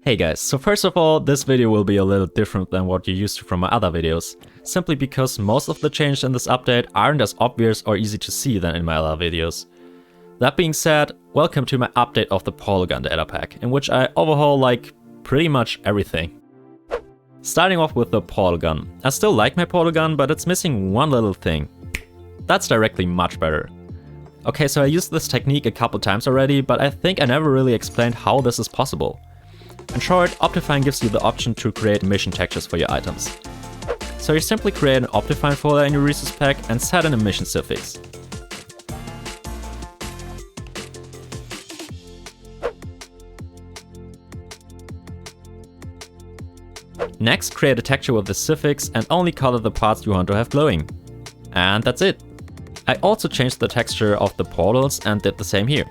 Hey guys, so first of all, this video will be a little different than what you're used to from my other videos, simply because most of the changes in this update aren't as obvious or easy to see than in my other videos. That being said, welcome to my update of the Portalgun Datapack, in which I overhaul like pretty much everything. Starting off with the Portalgun. I still like my Portalgun, but it's missing one little thing. That's directly much better. Okay, so I used this technique a couple times already, but I think I never really explained how this is possible. In short, Optifine gives you the option to create emission textures for your items. So you simply create an Optifine folder in your resource pack and set an emission suffix. Next, create a texture with the suffix and only color the parts you want to have glowing. And that's it. I also changed the texture of the portals and did the same here.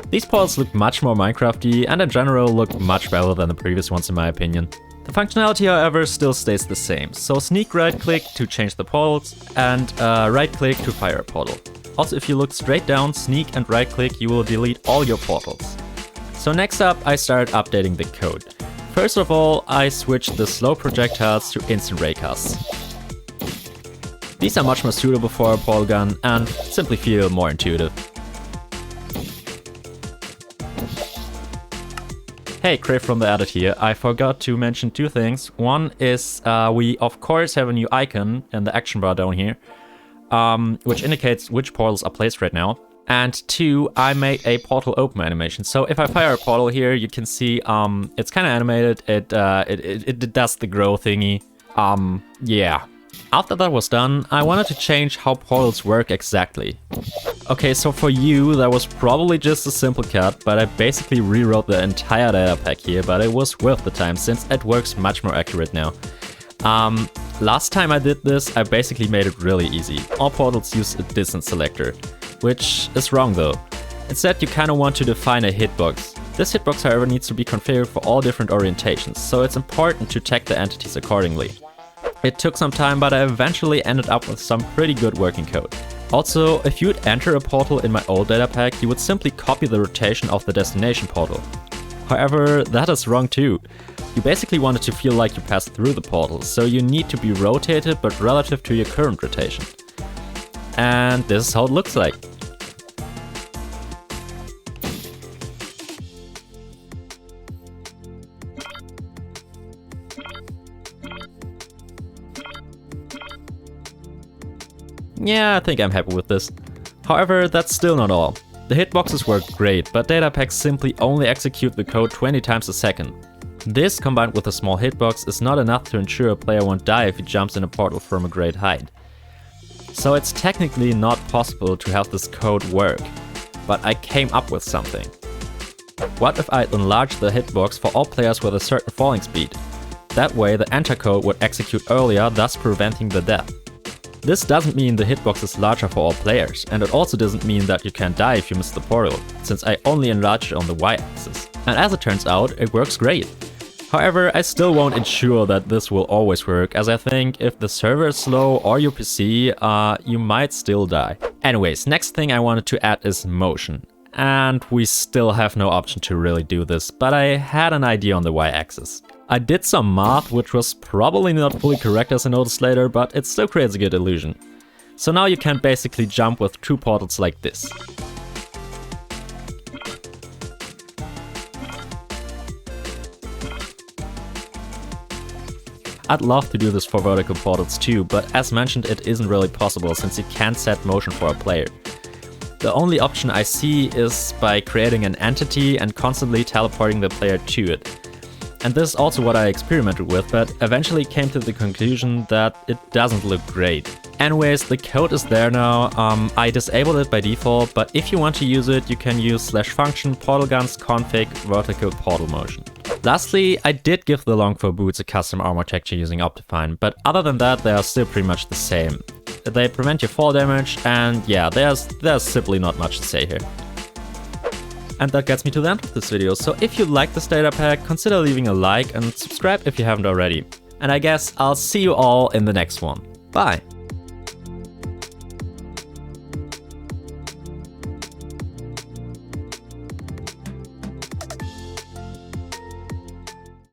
These portals look much more Minecrafty and in general look much better than the previous ones in my opinion. The functionality however still stays the same, so sneak right click to change the portals and right click to fire a portal. Also if you look straight down, sneak and right click, you will delete all your portals. So next up I started updating the code. First of all I switched the slow projectiles to instant raycasts. These are much more suitable for a Portalgun and simply feel more intuitive. Hey, Crave from the edit here. I forgot to mention two things. One is we of course have a new icon in the action bar down here, which indicates which portals are placed right now. And two, I made a portal open animation. So if I fire a portal here, you can see it's kind of animated. It does the grow thingy. Yeah. After that was done, I wanted to change how portals work exactly. Okay, so for you, that was probably just a simple cut, but I basically rewrote the entire data pack here, but it was worth the time since it works much more accurate now. Last time I did this, I basically made it really easy. All portals use a distance selector, which is wrong though. Instead, you kind of want to define a hitbox. This hitbox, however, needs to be configured for all different orientations, so it's important to tag the entities accordingly. It took some time, but I eventually ended up with some pretty good working code. Also, if you would enter a portal in my old data pack, you would simply copy the rotation of the destination portal. However, that is wrong too. You basically want it to feel like you passed through the portal, so you need to be rotated but relative to your current rotation. And this is how it looks like. Yeah, I think I'm happy with this. However, that's still not all. The hitboxes work great, but Datapacks simply only execute the code 20 times a second. This, combined with a small hitbox, is not enough to ensure a player won't die if he jumps in a portal from a great height. So it's technically not possible to have this code work, but I came up with something. What if I enlarged the hitbox for all players with a certain falling speed? That way the enter code would execute earlier, thus preventing the death. This doesn't mean the hitbox is larger for all players, and it also doesn't mean that you can't die if you miss the portal, since I only enlarged it on the Y-axis. And as it turns out, it works great. However, I still won't ensure that this will always work, as I think if the server is slow or your PC, you might still die. Anyways, next thing I wanted to add is motion. And we still have no option to really do this, but I had an idea on the Y-axis. I did some math, which was probably not fully correct as I noticed later, but it still creates a good illusion. So now you can basically jump with two portals like this. I'd love to do this for vertical portals too, but as mentioned it isn't really possible since you can't set motion for a player. The only option I see is by creating an entity and constantly teleporting the player to it. And this is also what I experimented with, but eventually came to the conclusion that it doesn't look great. Anyways, the code is there now. I disabled it by default, but if you want to use it, you can use /function portalguns config vertical portal motion. Lastly, I did give the Longbow boots a custom armor texture using Optifine, but other than that, they are still pretty much the same. They prevent your fall damage, and yeah, there's simply not much to say here. And that gets me to the end of this video, so if you like this data pack, consider leaving a like and subscribe if you haven't already. And I guess I'll see you all in the next one. Bye!